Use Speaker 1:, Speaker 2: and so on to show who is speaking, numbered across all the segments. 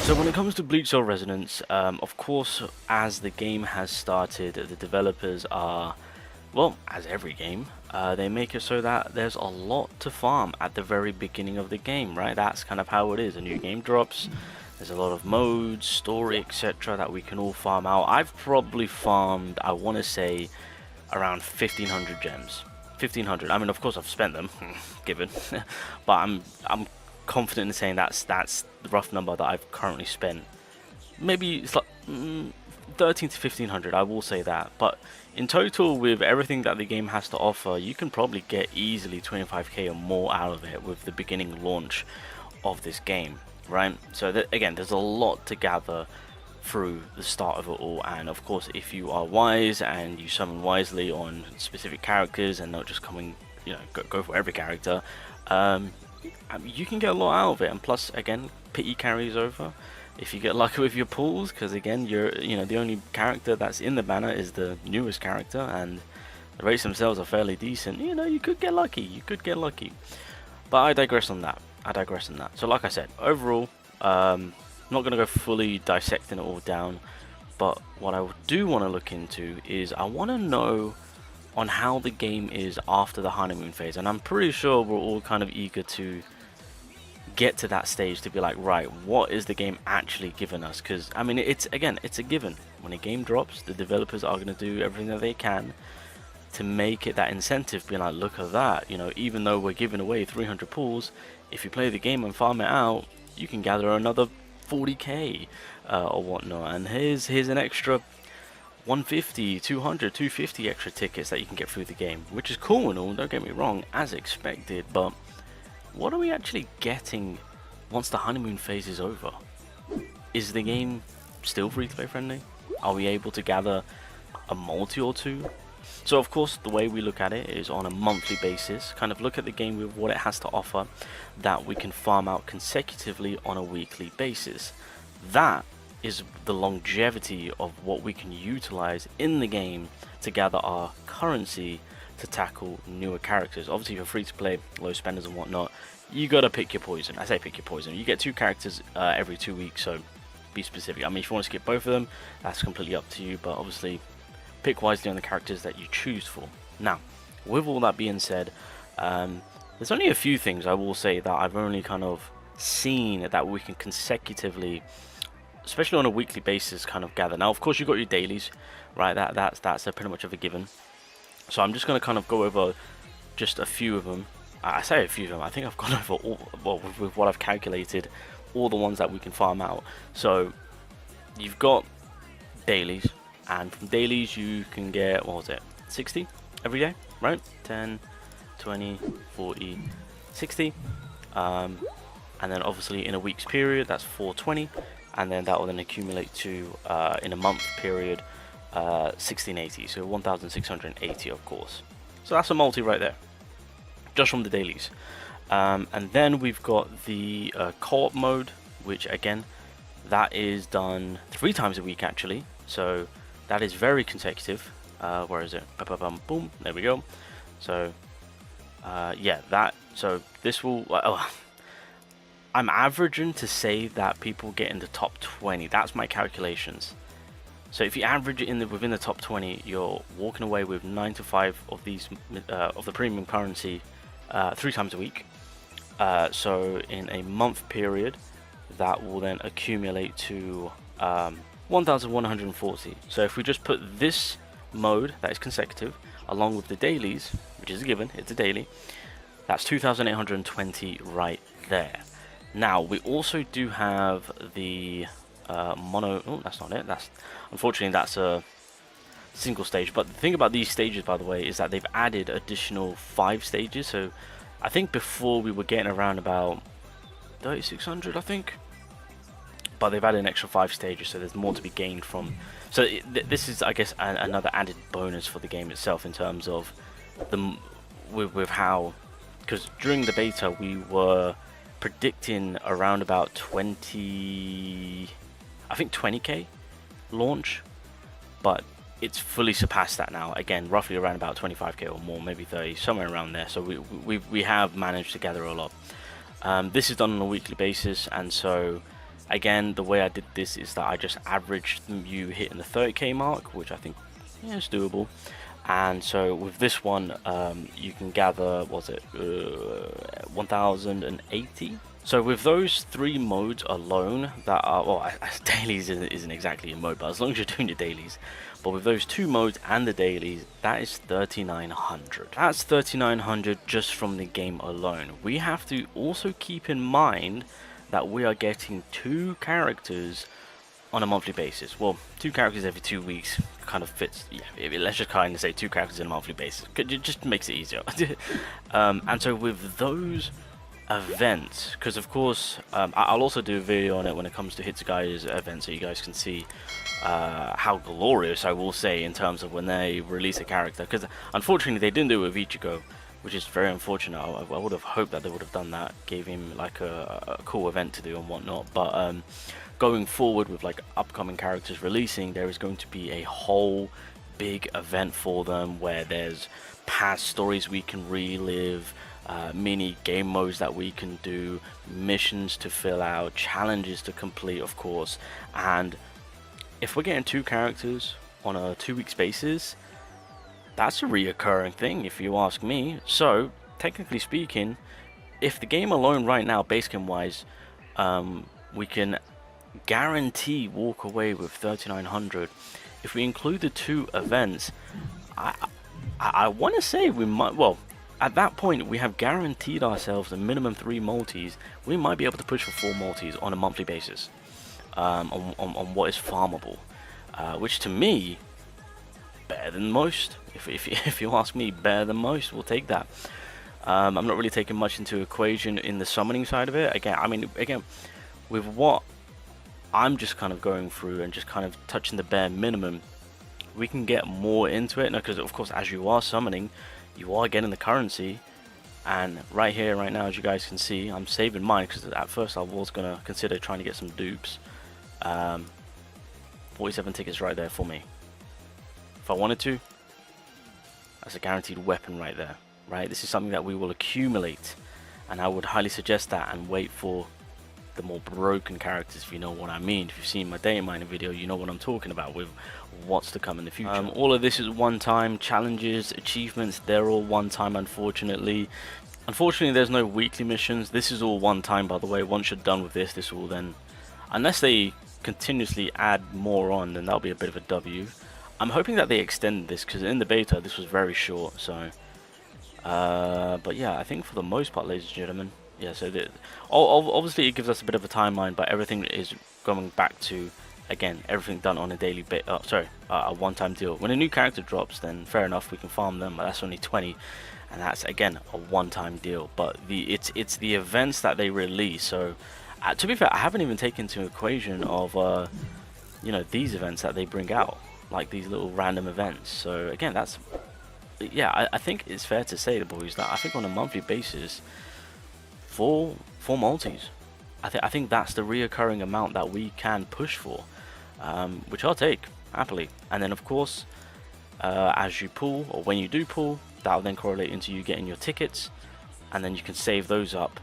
Speaker 1: So when it comes to Bleach Soul Resonance, of course, as the game has started, the developers are, well, as every game, they make it so that there's a lot to farm at the very beginning of the game, right? That's kind of how it is. A new game drops, there's a lot of modes, story, etc. that we can all farm out. I've probably farmed, I want to say, around 1500 gems. 1500. I mean, of course, I've spent them, given, but I'm confident in saying that's the rough number that I've currently spent. Maybe it's like 13 to 1500. I will say that, but in total, with everything that the game has to offer, you can probably get easily 25k or more out of it with the beginning launch of this game, right? So again, there's a lot to gather through the start of it all, and of course, if you are wise and you summon wisely on specific characters and not just coming, you know, go for every character, you can get a lot out of it. And plus, again, pity carries over if you get lucky with your pulls, because again, the only character that's in the banner is the newest character, and the rates themselves are fairly decent. You know, you could get lucky, but I digress on that. So like I said, overall, I'm not going to go fully dissecting it all down, but what I do want to look into is I want to know on how the game is after the honeymoon phase, and I'm pretty sure we're all kind of eager to get to that stage to be like, right, what is the game actually giving us? Because I mean, it's a given. When a game drops, the developers are going to do everything that they can to make it that incentive, being like, look at that, you know, even though we're giving away 300 pulls, if you play the game and farm it out, you can gather another 40k or whatnot, and here's an extra 150, 200, 250 extra tickets that you can get through the game, which is cool and all, don't get me wrong, as expected, but what are we actually getting once the honeymoon phase is over? Is the game still free to play friendly? Are we able to gather a multi or two? So of course, the way we look at it is on a monthly basis, kind of look at the game with what it has to offer that we can farm out consecutively on a weekly basis. That is the longevity of what we can utilize in the game to gather our currency to tackle newer characters. Obviously, for free to play, low spenders and whatnot, you gotta pick your poison. I say pick your poison. You get 2 characters every 2 weeks, so be specific. I mean, if you want to skip both of them, that's completely up to you, but obviously pick wisely on the characters that you choose for. Now, with all that being said, there's only a few things I will say that I've only kind of seen that we can consecutively, especially on a weekly basis, kind of gather. Now, of course, you've got your dailies, right? That's pretty much of a given. So I'm just going to kind of go over just a few of them. I say a few of them. I think I've gone over all, well, with what I've calculated, all the ones that we can farm out. So you've got dailies, and from dailies you can get, what was it, 60 every day, right? 10, 20, 40, 60. And then obviously in a week's period, that's 420. And then that will then accumulate to, in a month period, 1680, so 1680 of course. So that's a multi right there, just from the dailies. And then we've got the co-op mode, which again, that is done 3 times a week actually, so that is very consecutive. Where is it? Boom, there we go. So yeah, so this will, I'm averaging to say that people get in the top 20. That's my calculations. So if you average it within the top 20, you're walking away with 9 to 5 of these of the premium currency 3 times a week. So in a month period, that will then accumulate to 1,140. So if we just put this mode that is consecutive along with the dailies, which is a given, it's a daily, that's 2,820 right there. Now we also do have the mono. Oh, that's not it. Unfortunately that's a single stage. But the thing about these stages, by the way, is that they've added additional 5 stages. So I think before we were getting around about 3,600, I think. But they've added an extra 5 stages, so there's more to be gained from. So this is, I guess, another added bonus for the game itself in terms of with how, because during the beta we were predicting around about 20k launch, but it's fully surpassed that now. Again, roughly around about 25k or more, maybe 30, somewhere around there. So we have managed to gather a lot. This is done on a weekly basis, and so Again, the way I did this is that I just averaged you hitting the 30k mark, which I think is doable. And so with this one, you can gather, was it 1080? So with those 3 modes alone, that are, well, dailies isn't exactly a mode, but as long as you're doing your dailies. But with those 2 modes and the dailies, that is 3900. That's 3900 just from the game alone. We have to also keep in mind that we are getting 2 characters on a monthly basis. Well, 2 characters every 2 weeks kind of fits. Yeah, let's just kind of say 2 characters on a monthly basis. It just makes it easier. And so with those events, because of course I'll also do a video on it when it comes to Hitsugai's events, so you guys can see how glorious, I will say, in terms of when they release a character. Because unfortunately they didn't do it with Ichigo, which is very unfortunate. I would have hoped that they would have done that, gave him like a cool event to do and whatnot. But going forward with like upcoming characters releasing, there is going to be a whole big event for them where there's past stories we can relive, mini game modes that we can do, missions to fill out, challenges to complete, of course. And if we're getting 2 characters on a 2 week basis, that's a reoccurring thing if you ask me. So technically speaking, if the game alone right now, base game wise, we can guarantee walk away with 3900. If we include the 2 events, I want to say we might, well, at that point we have guaranteed ourselves a minimum 3 multis. We might be able to push for 4 multis on a monthly basis, on what is farmable, which to me, better than most. If you ask me, better than most. We'll take that. I'm not really taking much into equation in the summoning side of it. Again, with what I'm just kind of going through and just kind of touching the bare minimum, we can get more into it. Because of course, as you are summoning, you are getting the currency. And right here, right now, as you guys can see, I'm saving mine, because at first I was going to consider trying to get some dupes. 47 tickets right there for me. If I wanted to, that's a guaranteed weapon right there. Right, this is something that we will accumulate, and I would highly suggest that and wait for the more broken characters, if you know what I mean. If you've seen my data mining video, you know what I'm talking about with what's to come in the future. All of this is one time. Challenges, achievements, they're all one time, unfortunately. There's no weekly missions. This is all one time, by the way. Once you're done with this will then, unless they continuously add more on, then that'll be a bit of a W. I'm hoping that they extend this, because in the beta this was very short. So but yeah, I think for the most part, ladies and gentlemen, yeah, so obviously it gives us a bit of a timeline, but everything is going back to, again, everything done on a daily a one-time deal. When a new character drops, then fair enough, we can farm them, but that's only 20, and that's again a one-time deal. But it's the events that they release. So to be fair, I haven't even taken into equation of you know, these events that they bring out, like these little random events. So again, that's, yeah, I think it's fair to say, the boys, that I think on a monthly basis, four multis, I think that's the reoccurring amount that we can push for, which I'll take happily. And then of course, as you pull, or when you do pull, that'll then correlate into you getting your tickets, and then you can save those up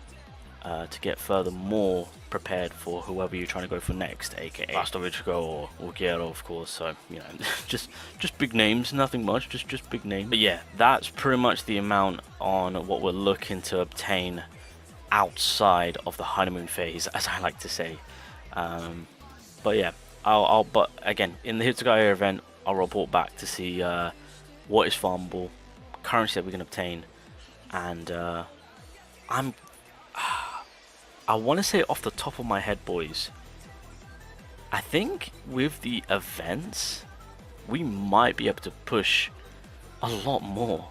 Speaker 1: to get furthermore prepared for whoever you're trying to go for next, aka Vastovichko or Ukiero, of course. So, you know, just big names, nothing much, just big names. But yeah, that's pretty much the amount on what we're looking to obtain outside of the honeymoon phase, as I like to say. But yeah, but again, in the Hitsugaya event, I'll report back to see what is farmable, currency that we can obtain, and I want to say off the top of my head, boys, I think with the events, we might be able to push a lot more.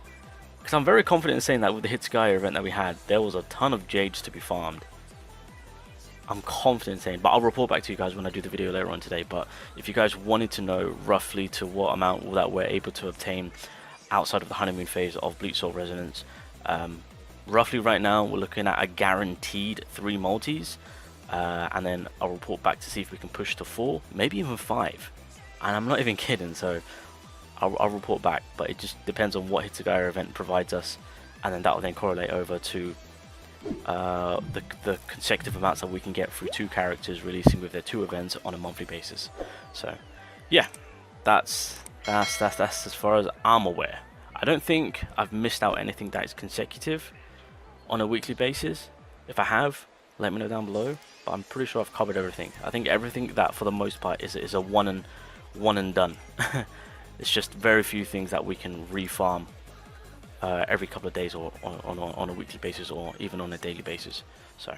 Speaker 1: Because I'm very confident in saying that with the Hitsugaya event that we had, there was a ton of Jades to be farmed. I'm confident in saying, but I'll report back to you guys when I do the video later on today. But if you guys wanted to know roughly to what amount that we're able to obtain outside of the honeymoon phase of Bleach Soul Resonance, roughly right now we're looking at a guaranteed 3 multis, and then I'll report back to see if we can push to 4, maybe even 5, and I'm not even kidding. So I'll report back, but it just depends on what Hitsugaya event provides us, and then that will then correlate over to the consecutive amounts that we can get through 2 characters releasing with their 2 events on a monthly basis. So yeah, that's as far as I'm aware. I don't think I've missed out anything that is consecutive on a weekly basis. If I have, let me know down below, but I'm pretty sure I've covered everything. I think everything that for the most part is a one and done. It's just very few things that we can refarm every couple of days or on a weekly basis or even on a daily basis. So